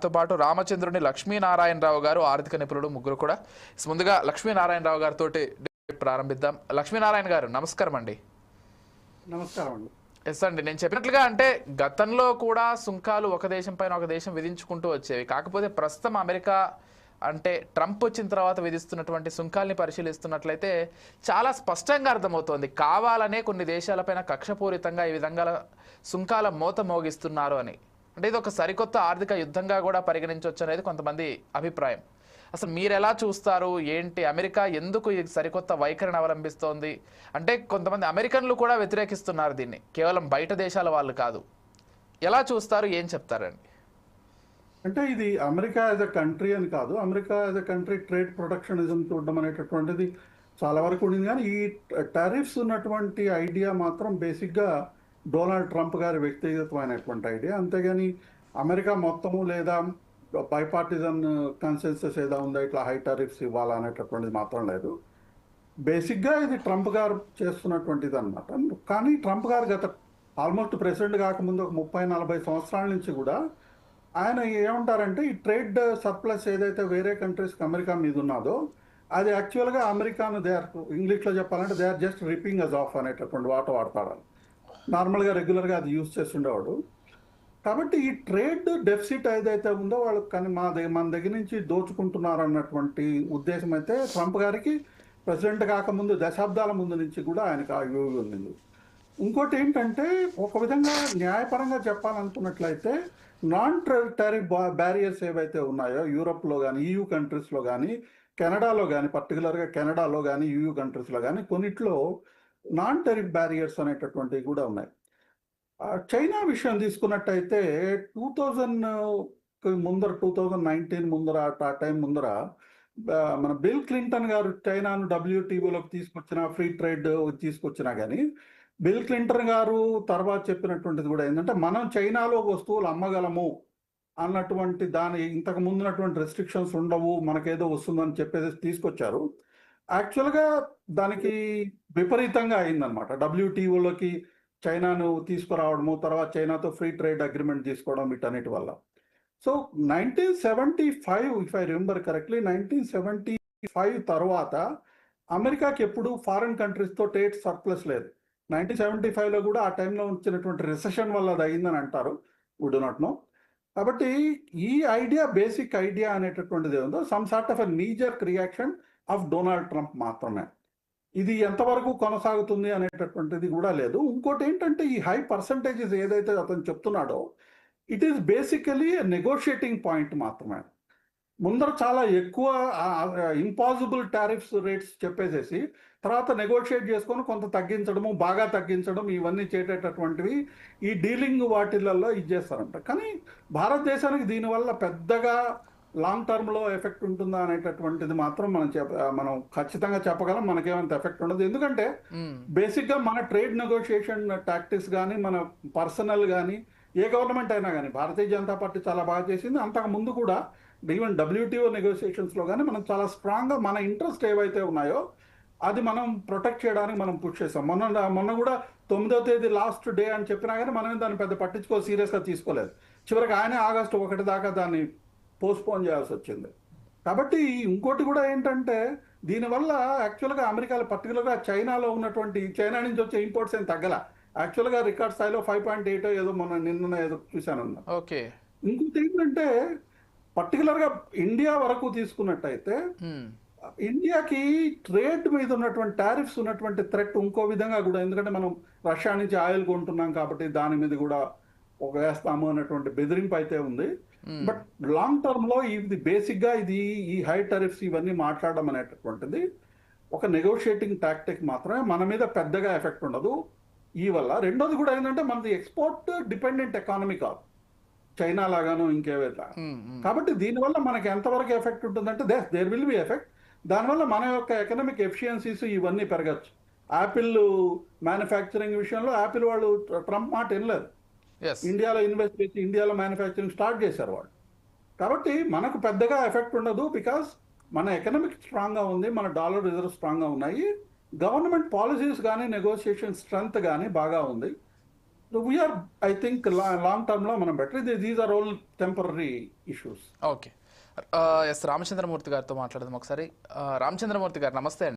తో పాటు రామచంద్రుని లక్ష్మీనారాయణరావు గారు ఆర్థిక నిపుణులు ముగ్గురు కూడా. ముందుగా లక్ష్మీనారాయణరావు గారితో ప్రారంభిద్దాం. లక్ష్మీనారాయణ గారు నమస్కారం అండి. నమస్కారం అండి. ఎస్ అండి, నేను చెప్పినట్లుగా అంటే గతంలో కూడా సుంకాలు ఒక దేశం పైన ఒక దేశం విధించుకుంటూ వచ్చేవి. కాకపోతే ప్రస్తుతం అమెరికా అంటే ట్రంప్ వచ్చిన తర్వాత విధిస్తున్నటువంటి సుంకాల్ని పరిశీలిస్తున్నట్లయితే చాలా స్పష్టంగా అర్థమవుతోంది, కావాలనే కొన్ని దేశాలపైన కక్షపూరితంగా ఈ విధంగా సుంకాల మోత మోగిస్తున్నారు అని. అంటే ఇది ఒక సరికొత్త ఆర్థిక యుద్ధంగా కూడా పరిగణించవచ్చు అనేది కొంతమంది అభిప్రాయం. అసలు మీరు ఎలా చూస్తారు, ఏంటి, అమెరికా ఎందుకు ఈ సరికొత్త వైఖరిని అవలంబిస్తోంది? అంటే కొంతమంది అమెరికన్లు కూడా వ్యతిరేకిస్తున్నారు దీన్ని, కేవలం బయట దేశాల వాళ్ళు కాదు. ఎలా చూస్తారు, ఏం చెప్తారండి? అంటే ఇది అమెరికా యాజ్ అ కంట్రీ అని కాదు, America as a country trade protectionism చూడడం అనేటటువంటిది చాలా వరకు ఉండింది. కానీ ఈ టారిఫ్స్ ఉన్నటువంటి ఐడియా మాత్రం బేసిక్గా డొనాల్డ్ ట్రంప్ గారి వ్యక్తిగతమైనటువంటి ఐడియా. అంతేగాని అమెరికా మొత్తము లేదా బైపార్టిజన్ కన్సెన్సస్ ఏదో ఉందో ఇట్లా హై టారిఫ్స్ ఇవ్వాలనేటటువంటిది మాత్రం లేదు. బేసిక్గా ఇది ట్రంప్ గారు చేస్తున్నటువంటిది అనమాట. కానీ ట్రంప్ గారు గత ఆల్మోస్ట్ ప్రెసిడెంట్ కాకముందు ఒక 30-40 సంవత్సరాల నుంచి కూడా ఆయన ఏమంటారంటే ఈ ట్రేడ్ సర్ప్లస్ ఏదైతే వేరే కంట్రీస్కి అమెరికా మీద ఉన్నదో అది యాక్చువల్గా అమెరికాను దే ఆర్, ఇంగ్లీష్లో చెప్పాలంటే they are just ripping us off అనేటటువంటి వాట వాడతాడు. నార్మల్గా రెగ్యులర్గా అది యూజ్ చేస్తుండేవాడు. కాబట్టి ఈ ట్రేడ్ డెఫిసిట్ ఏదైతే ఉందో వాళ్ళు కానీ మన దగ్గర నుంచి దోచుకుంటున్నారు అన్నటువంటి ఉద్దేశం అయితే ట్రంప్ గారికి ప్రెసిడెంట్ కాకముందు దశాబ్దాల ముందు నుంచి కూడా ఆయనకు ఆ వ్యూ ఉంది. ఇంకోటి ఏంటంటే ఒక విధంగా న్యాయపరంగా చెప్పాలనుకున్నట్లయితే నాన్ టారిఫ్ బ్యారియర్స్ ఏవైతే ఉన్నాయో యూరోప్లో కానీ EU కంట్రీస్లో కానీ కెనడాలో కానీ పర్టికులర్గా కెనడాలో కానీ EU కంట్రీస్లో కానీ కొన్నిట్లో నాన్ టారిఫ్ బ్యారియర్స్ అనేటటువంటివి కూడా ఉన్నాయి. చైనా విషయం తీసుకున్నట్టయితే 2000 ముందర 2019 ముందర ఆ టైం ముందర మన బిల్ క్లింటన్ గారు చైనాను WTOలోకి తీసుకొచ్చిన ఫ్రీ ట్రేడ్ తీసుకొచ్చినా కానీ బిల్ క్లింటన్ గారు తర్వాత చెప్పినటువంటిది కూడా ఏంటంటే మనం చైనాలో వస్తువులు అమ్మగలము అన్నటువంటి దాని ఇంతకు ముందున్నటువంటి రెస్ట్రిక్షన్స్ ఉండవు, మనకేదో వస్తుందని చెప్పేసి తీసుకొచ్చారు. యాక్చువల్గా దానికి విపరీతంగా అయిందనమాట. WTOలోకి చైనాను తీసుకురావడము, తర్వాత చైనాతో ఫ్రీ ట్రేడ్ అగ్రిమెంట్ తీసుకోవడం వీటన్నిటి వల్ల. So 1975 if I remember correctly 1975 తర్వాత అమెరికాకి ఎప్పుడు ఫారిన్ కంట్రీస్తో ట్రేడ్ సర్ప్లస్ లేదు. 1975లో కూడా ఆ టైంలో వచ్చినటువంటి రిసెషన్ వల్ల అది అయిందని అంటారు, వి డు నాట్ నో. కాబట్టి ఈ ఐడియా, బేసిక్ ఐడియా అనేటటువంటిది ఏముందో some sort of a knee-jerk reaction of Donald Trump మాత్రమే. ఇది ఎంతవరకు కొనసాగుతుంది అనేటటువంటిది కూడా లేదు. ఇంకోటి ఏంటంటే ఈ హై పర్సంటేజెస్ ఏదైతే అతను చెప్తున్నాడో it is basically negotiating point మాత్రమే. ముందర చాలా ఎక్కువ ఇంపాసిబుల్ టారిఫ్స్ రేట్స్ చెప్పేసేసి తర్వాత నెగోషియేట్ చేసుకొని కొంత తగ్గించడము, బాగా తగ్గించడం, ఇవన్నీ చేసేటటువంటివి ఈ డీలింగ్ వాటిలలో ఇచ్చేస్తారంట. కానీ భారతదేశానికి దీనివల్ల పెద్దగా లాంగ్ టర్మ్లో ఎఫెక్ట్ ఉంటుందా అనేటటువంటిది మాత్రం మనం ఖచ్చితంగా చెప్పగలం, మనకేమంత ఎఫెక్ట్ ఉండదు. ఎందుకంటే బేసిక్గా మన ట్రేడ్ నెగోషియేషన్ టాక్టిక్స్ కానీ మన పర్సనల్ కానీ ఏ గవర్నమెంట్ అయినా కానీ భారతీయ జనతా పార్టీ చాలా బాగా చేసింది. అంతకు ముందు కూడా ఈవెన్ WTO నెగోషియేషన్స్లో కానీ మనం చాలా స్ట్రాంగ్గా మన ఇంట్రెస్ట్ ఏవైతే ఉన్నాయో అది మనం ప్రొటెక్ట్ చేయడానికి మనం పుష్ చేసాం. మొన్న కూడా 9వ తేదీ లాస్ట్ డే అని చెప్పినా కానీ మనం దాన్ని పెద్ద సీరియస్గా తీసుకోలేదు. చివరికి ఆయనే ఆగస్టు 1 దాకా దాన్ని పోస్ట్పోన్ చేయాల్సి వచ్చింది. కాబట్టి ఇంకోటి కూడా ఏంటంటే దీనివల్ల యాక్చువల్గా అమెరికాలో పర్టికులర్గా చైనాలో ఉన్నటువంటి చైనా నుంచి వచ్చే ఇంపోర్ట్స్ ఏం తగ్గల. యాక్చువల్గా రికార్డ్ స్థాయిలో 5.8 ఏదో నిన్న ఏదో చూశాను. ఓకే. ఇంకోటి ఏంటంటే పర్టికులర్గా ఇండియా వరకు తీసుకున్నట్టయితే ఇండియాకి ట్రేడ్ మీద ఉన్నటువంటి టారిఫ్స్ ఉన్నటువంటి థ్రెట్ ఇంకో విధంగా కూడా, ఎందుకంటే మనం రష్యా నుంచి ఆయిల్ కొంటున్నాం కాబట్టి దాని మీద కూడా ఒక వేస్తాము అనేటువంటి బెదిరింపు అయితే ఉంది. బట్ లాంగ్ టర్మ్లో ఇది బేసిక్గా ఇది ఈ హై టారిఫ్స్ ఇవన్నీ మాట్లాడడం అనేటటువంటిది ఒక నెగోషియేటింగ్ టాక్టిక్ మాత్రమే, మన మీద పెద్దగా ఎఫెక్ట్ ఉండదు ఈ వల్ల. రెండోది కూడా ఏంటంటే మనది ఎక్స్పోర్ట్ డిపెండెంట్ ఎకానమీ కాదు చైనా లాగాను ఇంకేవేలా. కాబట్టి దీనివల్ల మనకి ఎంతవరకు ఎఫెక్ట్ ఉంటుందంటే దేర్ విల్ బి ఎఫెక్ట్. దానివల్ల మన యొక్క ఎకనామిక్ ఎఫిషియన్సీస్ ఇవన్నీ పెరగచ్చు. యాపిల్ మ్యానుఫ్యాక్చరింగ్ విషయంలో యాపిల్ వాళ్ళు ట్రంప్ మాట వినలేదు, ఇండియాలో ఇన్వెస్ట్ చేసి ఇండియాలో మ్యానుఫ్యాక్చరింగ్ స్టార్ట్ చేశారు వాళ్ళు. కాబట్టి మనకు పెద్దగా ఎఫెక్ట్ ఉండదు, బికాస్ మన ఎకనామిక్ స్ట్రాంగ్గా ఉంది, మన డాలర్ రిజర్వ్ స్ట్రాంగ్గా ఉన్నాయి, గవర్నమెంట్ పాలసీస్ కానీ నెగోషియేషన్ స్ట్రెంగ్త్ కానీ బాగా ఉంది. We are I think long term లో మనం better. These are all temporary issues. Okay. S Ramachandramurthy గారితో మాట్లాడదాం ఒకసారి. రామచంద్రమూర్తి గారు నమస్తే అండి.